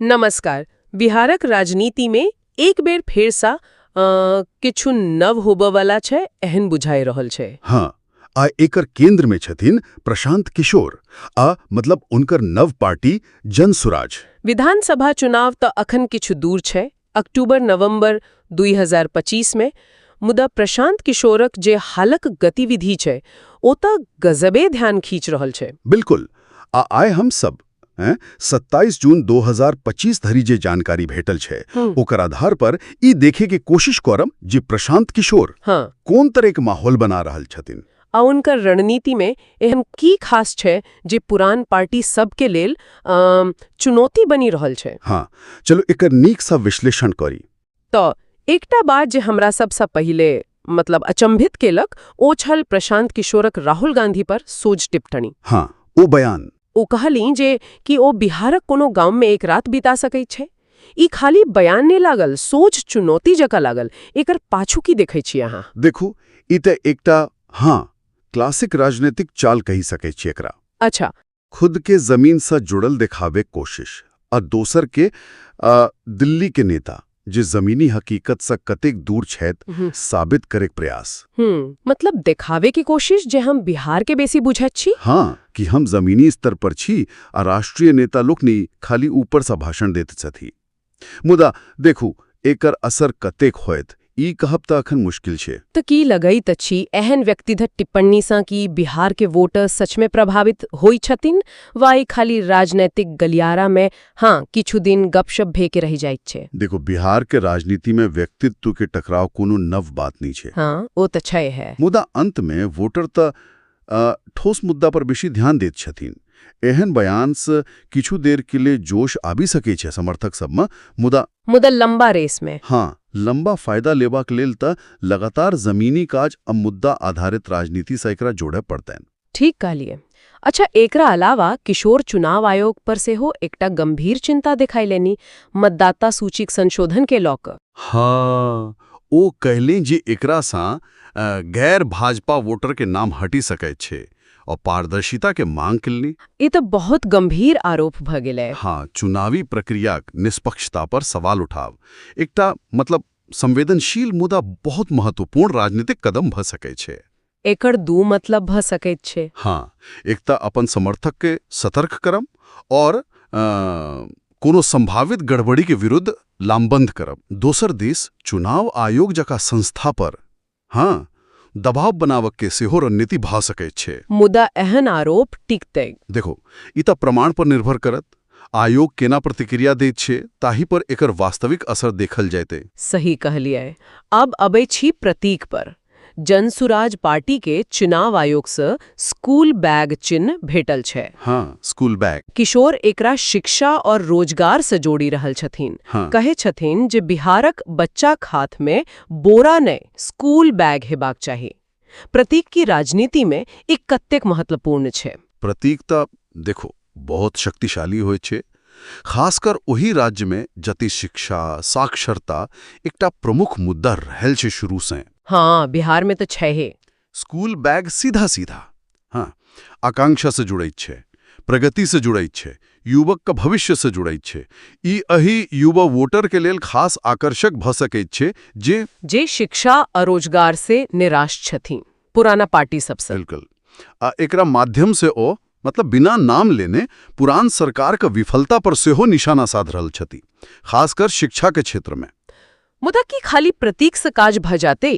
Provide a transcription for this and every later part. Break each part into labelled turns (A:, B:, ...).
A: नमस्कार। बिहारक राजनीति में एक बेर फेर सा किछु नव होबयवला छै एहन बुझाइ रहल छै।
B: हाँ, आ एकर केंद्र में छथिन प्रशांत किशोर मतलब उनकर नव पार्टी जनसुराज।
A: विधानसभा चुनाव तऽ अखन किछु दूर छै, अक्टूबर-नवंबर 2025 में। मुदा प्रशांत किशोरक जे हालक गतिविधि छै ओ तऽ गजबे ध्यान खींच रहल छै।
B: बिल्कुल। आइ हम सब 27 जून 2025 धरि जे जानकारी भेटल छै ओकर आधार पर ई देखे के कोशिश करब जे प्रशांत किशोर कोन तरह के माहौल बना रहल छथिन
A: आ उनकर रणनीति में एहन की खास छै जे पुरान पार्टी सबके लेल चुनौती बनी रहल छै।
B: हाँ, चलो एकर नीक सा विश्लेषण करी।
A: तो एकटा बात जे हमरा सबसँ पहिले मतलब अचंभित केलक ओ छल प्रशांत किशोरक राहुल गांधी पर सोझ टिप्पणी।
B: हाँ, ओ बयान
A: ओ कहली जे कि ओ बिहारक कोनो गांव में एक रात बिता सकैत छै। ई खाली बयान नहीं लागल, सोझ चुनौती जकाँ लागल। एकर पाछू की देखै छी अहाँ?
B: देखू, ई तऽ एकटा क्लासिक राजनीतिक चाल कही सकै छी एकरा।
A: अच्छा।
B: खुद के जमीन से जुड़ल दिखावे कोशिश और दोसर के दिल्ली के नेता जे जमीनी हकीकत से कतेक दूर छथि साबित करे के प्रयास।
A: मतलब दिखावे की कोशिश जे हम बिहार के बेसी बुझैत छी।
B: हाँ, कि हम जमीनी स्तर पर छी आ राष्ट्रीय नेता लोकनि खाली ऊपर से भाषण दैत छथि। मुदा देखू, एकर असर कतेक होयत ई कहब तऽ अखन मुश्किल छै।
A: तो की लगैत अछि एहन व्यक्तिगत टिप्पणी सँ कि बिहार के वोटर सच में प्रभावित होइ छथिन वा ई खाली राजनीतिक गलियारा में किछु दिन गपशप भे के रह जाइत छै?
B: देखो, बिहार के राजनीति में व्यक्तित्व के टकराव कोनो नव बात नहीं छै।
A: हाँ, ओ तऽ छै है।
B: मुदा अंत में वोटर तऽ ठोस मुद्दा पर बेसी ध्यान दैत छथिन। एहन बयान से किछु देर के लिए जोश आबि सकै छै समर्थक सब में, मुदा
A: लंबा रेस में
B: लंबा फायदा लेबाक लेल तऽ लगातार जमीनी काज आ मुद्दा आधारित राजनीति से एकरा जोड़े पड़तैन।
A: ठीक कहलिए। अच्छा, एकरा अलावा किशोर चुनाव आयोग पर से हो एकटा गंभीर चिंता दिखाई लेनी, मतदाता सूचीक संशोधन के लऽ कऽ।
B: हाँ, ओ कहले जे एकरा सा गैर भाजपा वोटर के नाम हटी सकै छै और पारदर्शिता के मांग केलनी।
A: ये तो बहुत गंभीर आरोप भ गेलै।
B: हाँ, चुनावी प्रक्रिया निष्पक्षता पर सवाल उठाव एकटा मतलब संवेदनशील मुदा बहुत महत्वपूर्ण राजनीतिक कदम भ सकै छै।
A: एकर दू मतलब भ सकैत छै।
B: हाँ, एकटा अपन समर्थक के सतर्क करब और कोनो संभावित गड़बड़ी के विरुद्ध लामबंद करब। दोसर दिस चुनाव आयोग जका संस्था पर दबाव बनावक के सेहो रणनीति भ सकैत छै।
A: मुदा एहन आरोप टिकतै?
B: देखो, ई तऽ प्रमाण पर निर्भर करत। आयोग केना प्रतिक्रिया दैत छै ताहि पर एकर वास्तविक असर देखल जैतै।
A: सही कहलियै। अब अबै छी प्रतीक पर। जनसुराज पार्टी के चुनाव आयोग से स्कूल बैग चिन्ह भेटल छै।
B: हाँ, स्कूल बैग।
A: किशोर एकरा शिक्षा और रोजगार से जोड़ी रहल छथिन। कहे छथिन जे बिहारक बच्चा खात में बोरा नै स्कूल बैग हेबाक चाही। प्रतीक की राजनीति में एक कतेक महत्वपूर्ण छै? प्रतीक
B: तऽ देखो बहुत शक्तिशाली होय छै, खासकर ओही राज्य में जति शिक्षा साक्षरता एकटा प्रमुख मुद्दा रहल छै शुरू से।
A: हाँ, बिहार में तो छै हे।
B: स्कूल बैग सीधा आकांक्षा से जुड़ैत छै, प्रगति से जुड़ैत छै, युवक का भविष्य से जुड़ैत छै। ई अही युवा वोटर के लेल खास आकर्षक भ सकैत छै जे
A: शिक्षा और रोजगार से निराश छथिन पुराना पार्टी सबसे।
B: बिल्कुल। एकरा माध्यम से ओ मतलब बिना नाम लेने पुरान सरकार का विफलता पर सेहो निशाना साध रहल छथि, खासकर शिक्षा के क्षेत्र में।
A: मुदा की खाली प्रतीक से काज भ जाते?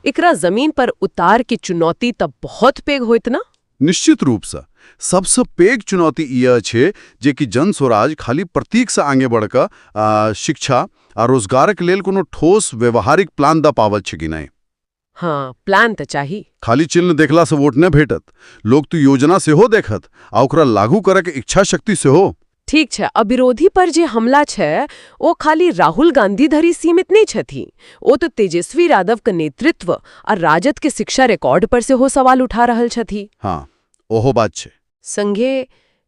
A: एकरा जमीन पर उतार के चुनौती तब बहुत पैघ होइत ना?
B: निश्चित रूप से सबसे पैघ चुनौती यह छै जे कि जनस्वराज खाली प्रतीक से आगे बढ़कर शिक्षा आ रोजगार के लेल कोनो ठोस व्यवहारिक प्लान द पावल छै कि नहीं।
A: हाँ, प्लान तो चाहिए।
B: खाली चिन्ह देखला से वोट न भेटत, लोग तो योजना सेहो देखत आ ओकरा लागू करे के इच्छा शक्ति सेहो।
A: ठीक छै। अब विरोधी पर जे हमला छै वो खाली राहुल गांधी धरि सीमित नहीं छथि। वो तो तेजस्वी यादव के नेतृत्व और राजद के शिक्षा रिकॉर्ड पर से हो सवाल उठा रहल छथि।
B: हाँ, ओहो बात छै।
A: संगे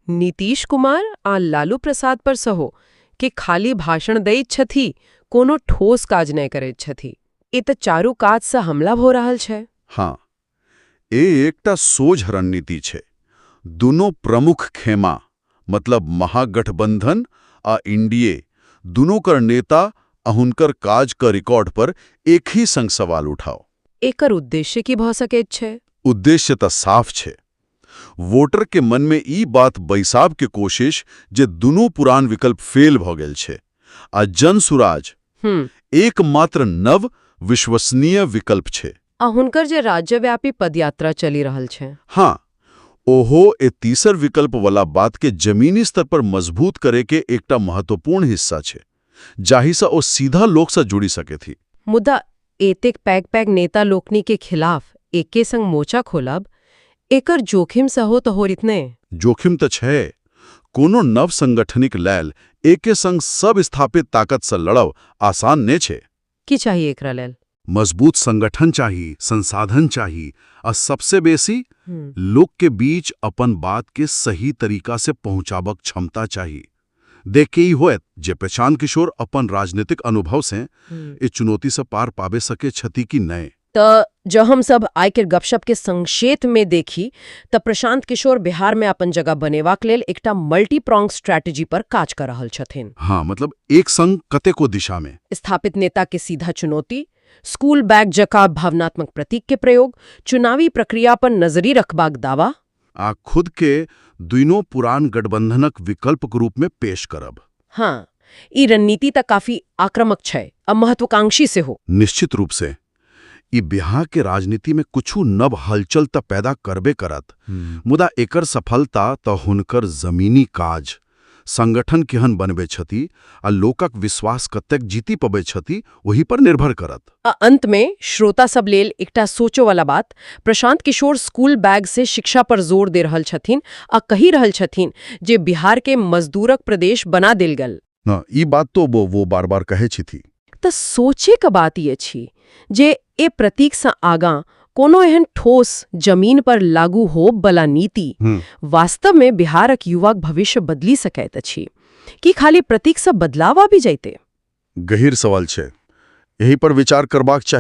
A: नीतीश कुमार आ लालू प्रसाद पर सहो कि खाली भाषण दैत छथि, कोनो ठोस काज नहीं करैत छथि। ई तऽ चारू काज से हमला हो रहल छै।
B: हाँ, एकटा सोझ रणनीति छै। दोनों प्रमुख खेमा मतलब महागठबंधन आ एनडीए दुनों कर नेता आ हुनकर काज का रिकॉर्ड पर एक ही संग सवाल उठाओ।
A: एकर उद्देश्य की भ सकैत छै?
B: उद्देश्य त साफ छै। वोटर के मन में ई बात बैसाब के कोशिश जे दुनू पुरान विकल्प फेल भ गेल छै आ जन सुराज एकमात्र नव विश्वसनीय विकल्प छै।
A: आ हुनकर जे राज्यव्यापी पदयात्रा चली रहल छै,
B: हाँ, ओहो ए तीसर विकल्प वाला बात के जमीनी स्तर पर मजबूत करे के एकटा महत्वपूर्ण हिस्सा छै, जाहि सँ ओ सीधा लोक सँ जुड़ी सके थी।
A: मुदा एतेक पैघ पैघ नेता लोकनी के खिलाफ एके संग मोर्चा खोलब, एकर जोखिम सेहो त होइत नै?
B: जोखिम त छै। कोनो नव संगठनिक लेल एके संग सब स्थापित ताकत सँ लड़ब आसान नै छै।
A: की चाहिए एकरा लेल?
B: मजबूत संगठन चाही, संसाधन चाही, आ सबसे बेसी लोक के बीच अपन बात के सही तरीका से पहुंचाबक क्षमता चाही। देख के ही होएत जे प्रशांत किशोर अपन राजनीतिक अनुभव से इस चुनौती से पार पाबे सके छथि कि नहीं।
A: त जब हम सब आय के गपशप के संक्षेप में देखी त प्रशांत किशोर बिहार में अपन जगह बनेवाक लेल एकटा मल्टी प्रॉन्ग स्ट्रैटेजी पर काज कर रहल छथिन।
B: हाँ, मतलब एक संग कतेको दिशा में
A: स्थापित नेता के सीधा चुनौती, स्कूल बैग जका भावनात्मक प्रतीक के प्रयोग, चुनावी प्रक्रिया पर नजरी रखबाक दावा
B: आ खुद के दुनों पुरान गठबंधनक विकल्प के रूप में पेश करब।
A: हाँ, ई रणनीति त काफी आक्रामक छै आ महत्वाकांक्षी से हो।
B: निश्चित रूप से ई बिहार के राजनीति में कुछू नव हलचल त पैदा करबे करत, मुदा एकर सफलता त हुनकर जमीनी काज, संगठन केहन बनबे छथि आ लोकक विश्वास कतेक जीती पबे छथि वही पर निर्भर करत।
A: अंत में श्रोता सब लेल एकटा सोचो वाला बात, प्रशांत किशोर स्कूल बैग से शिक्षा पर जोर दे रहल छथिन आ कही रहल छथिन जे बिहार के मजदूरक प्रदेश बना देल गेल।
B: ई बात तो वो बार बार कहे छथि।
A: त सोचे का बात ये छी जे ए प्रतीक सँ आगां कोनो एहन ठोस जमीन पर लागू होब बला नीति वास्तव में बिहारक युवाक भविष्य बदली सकैत अछि कि खाली प्रतीक सँ बदलाव आबि जाइते?
B: गहीर सवाल छै, यही पर विचार करबाक चाहिए।